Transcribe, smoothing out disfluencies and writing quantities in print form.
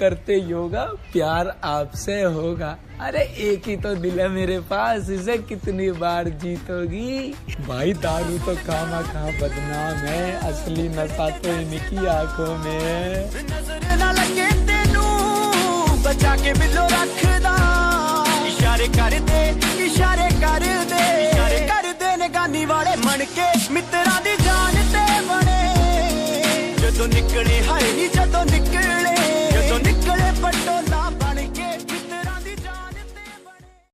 करते योगा प्यार आपसे होगा। अरे एक ही तो दिल है मेरे पास, इसे कितनी बार जीतोगी। भाई दारू तो खामा खा बदनाम है, असली नशा तो इनकी आंखों में है। नजर ना लगे तेनू बचा के बिलो रखदा, इशारे कर दे, इशारे कर दे, इशारे कर दे, निगानी वाले मन के मित्रा दी